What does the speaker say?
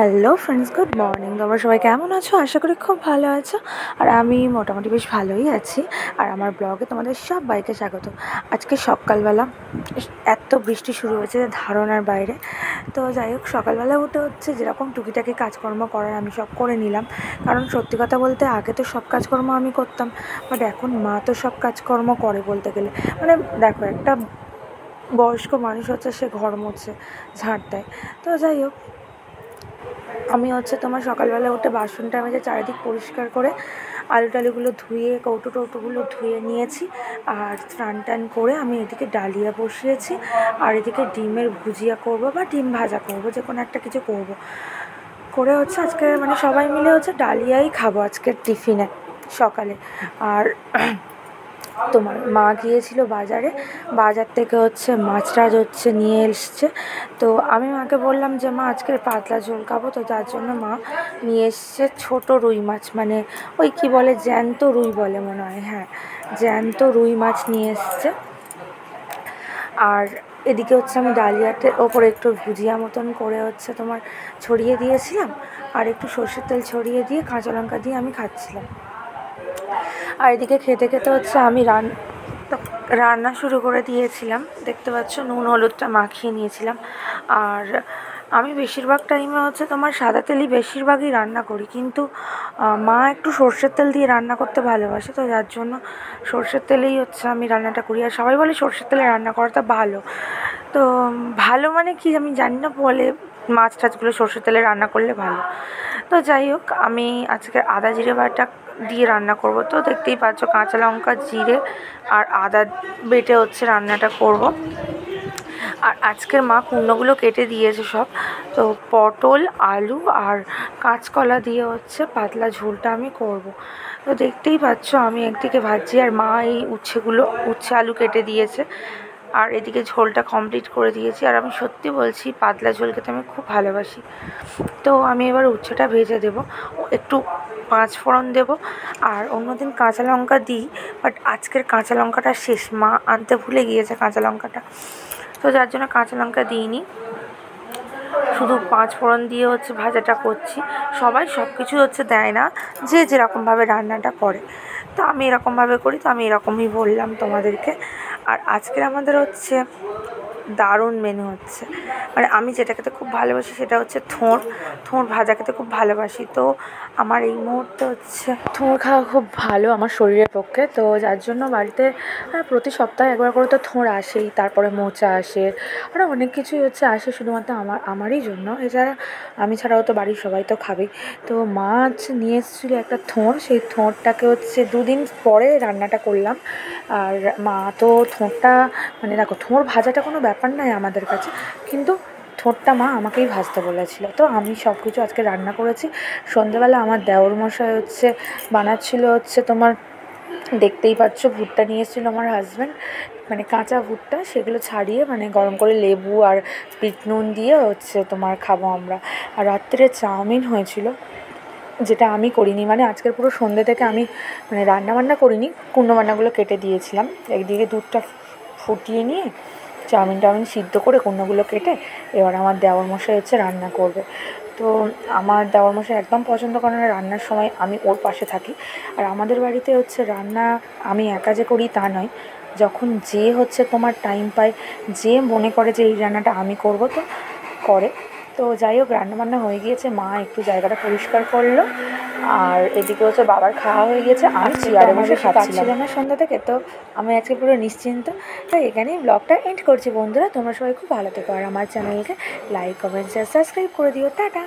Hello friends, good morning. তোমরা সবাই কেমন আছো? আশা করি খুব ভালো আছো। আর আমি মোটামুটি বেশ ভালোই আছি। আর আমার ব্লগে তোমাদের সবাইকে স্বাগত। আজকে সকালবেলা এত বৃষ্টি শুরু হয়েছে ধারণার বাইরে। তো যাই হোক, সকালবেলা উঠে যেরকম টুকিটাকি কাজকর্ম করার আমি সব করে নিলাম। কারণ সত্যি কথা বলতে আগে তো সব কাজকর্ম আমি করতাম, বাট এখন মা তো সব কাজকর্ম করে বলতে গেলে। মানে দেখো, একটা বয়স্ক মানুষ সে ঘর মোছে, ঝাঁট দেয়। তো যাই হোক, আমি তোমার সকালবেলা উঠে বাসনটা মেজে চারিদিক পরিষ্কার করে আলু টালুগুলো ধুয়ে কৌটোগুলো ধুয়ে নিয়েছি। আর স্নান টান করে আমি এদিকে ডালিয়া বসিয়েছি। আর এদিকে ডিমের ভুজিয়া করব বা ডিম ভাজা করব, যে কোনো একটা কিছু করব করে আজকে মানে সবাই মিলে ডালিয়াই খাবো আজকের টিফিনে সকালে। আর তোমার মা গিয়েছিল বাজারে, বাজার থেকে মাছ টাছ নিয়ে এসছে। তো আমি মাকে বললাম যে মা আজকের পাতলা ঝোল খাবো, তো যার জন্য মা নিয়ে এসছে ছোটো রুই মাছ, মানে ওই কি বলে, জ্যান্ত রুই বলে মনে হয়, হ্যাঁ জ্যান্ত রুই মাছ নিয়ে এসছে। আর এদিকে আমি ডালিয়াতে ওপরে একটু ভুজিয়া মতন করে তোমার ছড়িয়ে দিয়েছিলাম, আর একটু সর্ষের তেল ছড়িয়ে দিয়ে কাঁচা লঙ্কা দিয়ে আমি খাচ্ছিলাম। আর এদিকে খেতে খেতে আমি রান্না শুরু করে দিয়েছিলাম। দেখতে পাচ্ছ নুন হলুদটা মাখিয়ে নিয়েছিলাম। আর আমি বেশিরভাগ টাইমে তোমার সাদা তেলই বেশিরভাগই রান্না করি, কিন্তু মা একটু সর্ষের তেল দিয়ে রান্না করতে ভালোবাসে, তো যার জন্য সর্ষের তেলেই আমি রান্নাটা করি। আর সবাই বলে সর্ষের তেলে রান্না করাটা ভালো। তো ভালো মানে কি আমি জানি না, বলে মাছ টাছগুলো সর্ষের তেলে রান্না করলে ভালো। তো যাই হোক, আমি আজকে আদা জিরে বাটা দিয়ে রান্না করব। তো দেখতেই পাচ্ছ কাঁচা লঙ্কা, জিরে আর আদা বেটে রান্নাটা করব। আর আজকের মা কুমড়োগুলো কেটে দিয়েছে সব। তো পটল, আলু আর কাঁচকলা দিয়ে পাতলা ঝোলটা আমি করব। তো দেখতেই পাচ্ছ আমি একদিকে ভাজছি আর মা এই উচ্ছে আলু কেটে দিয়েছে। আর এদিকে ঝোলটা কমপ্লিট করে দিয়েছি। আর আমি সত্যি বলছি, পাতলা ঝোল খেতে আমি খুব ভালোবাসি। তো আমি এবার উচ্ছেটা ভেজে দেবো, একটু 5 ফোড়ন দেবো। আর অন্যদিন কাঁচা লঙ্কা দিই, বাট আজকের কাঁচা লঙ্কাটা শেষ, মা আনতে ভুলে গিয়েছে কাঁচা লঙ্কাটা, তো যার জন্য কাঁচা লঙ্কা দিইনি, শুধু 5 ফোড়ন দিয়ে ভাজাটা করছি। সবাই সব কিছু দেয় না, যে যেরকমভাবে রান্নাটা করে, তো আমি এরকমভাবে করি, তো আমি এরকমই বললাম তোমাদেরকে। আর আজকের আমাদের দারুণ মেনু মানে আমি যেটা খেতে খুব ভালোবাসি সেটা থোড় ভাজা খেতে খুব ভালোবাসি। তো আমার এই মুহূর্তে থোড় খাওয়া খুব ভালো আমার শরীরের পক্ষে, তো যার জন্য বাড়িতে প্রতি সপ্তাহে একবার করে তো থোড় আসেই, তারপরে মোচা আসে, আরও অনেক কিছুই আসে শুধুমাত্র আমারই জন্য। এছাড়া আমি ছাড়াও তো বাড়ির সবাই তো খাবেই। তো মা নিয়ে এসেছিলো একটা থোড়, সেই থোড়টাকে 2 দিন পরে রান্নাটা করলাম। আর মা তো থোড়টা, মানে দেখো থোড় ভাজাটা কোনো ব্যাপার নয় আমাদের কাছে, কিন্তু থোড়টা মা আমাকেই ভাজতে বলেছিল। তো আমি সব কিছু আজকে রান্না করেছি। সন্ধ্যেবেলা আমার দেওর মশাই বানাচ্ছিল তোমার, দেখতেই পাচ্ছ ভুট্টা নিয়ে এসেছিলো আমার হাজব্যান্ড, মানে কাঁচা ভুট্টা, সেগুলো ছাড়িয়ে মানে গরম করে লেবু আর বিট নুন দিয়ে তোমার খাবো আমরা। আর রাত্রে চাউমিন হয়েছিল, যেটা আমি করিনি, মানে আজকের পুরো সন্ধ্যে থেকে আমি মানে রান্নাবান্না করিনি, কুমড়োবান্নাগুলো কেটে দিয়েছিলাম। একদিকে দুধটা ফুটিয়ে নিয়ে চাউমিন সিদ্ধ করে কুমড়োগুলো কেটে এবার আমার দেওর মশাই রান্না করবে। তো আমার দেওর মশাই একদম পছন্দ করে না রান্নার সময় আমি ওর পাশে থাকি। আর আমাদের বাড়িতে রান্না আমি একা যে করি তা নয়, যখন যে তোমার টাইম পায়, যে মনে করে যে এই রান্নাটা আমি করব, তো করে। তো যাই হোক, রান্নাবান্না হয়ে গিয়েছে, মা একটু জায়গাটা পরিষ্কার করলো। আর এদিকে বাবার খাওয়া হয়ে গেছে, আমি চেয়ারে বসে খাচ্ছিলাম না সন্ধ্যা থেকে। তো আমি আজকে পুরো নিশ্চিন্ত। তাই এখানেই ব্লগটা এন্ড করছি বন্ধুরা। তোমরা সবাই খুব ভালো থেকো, আর আমার চ্যানেলকে লাইক, কমেন্ট, শেয়ার, সাবস্ক্রাইব করে দিও। টাটা।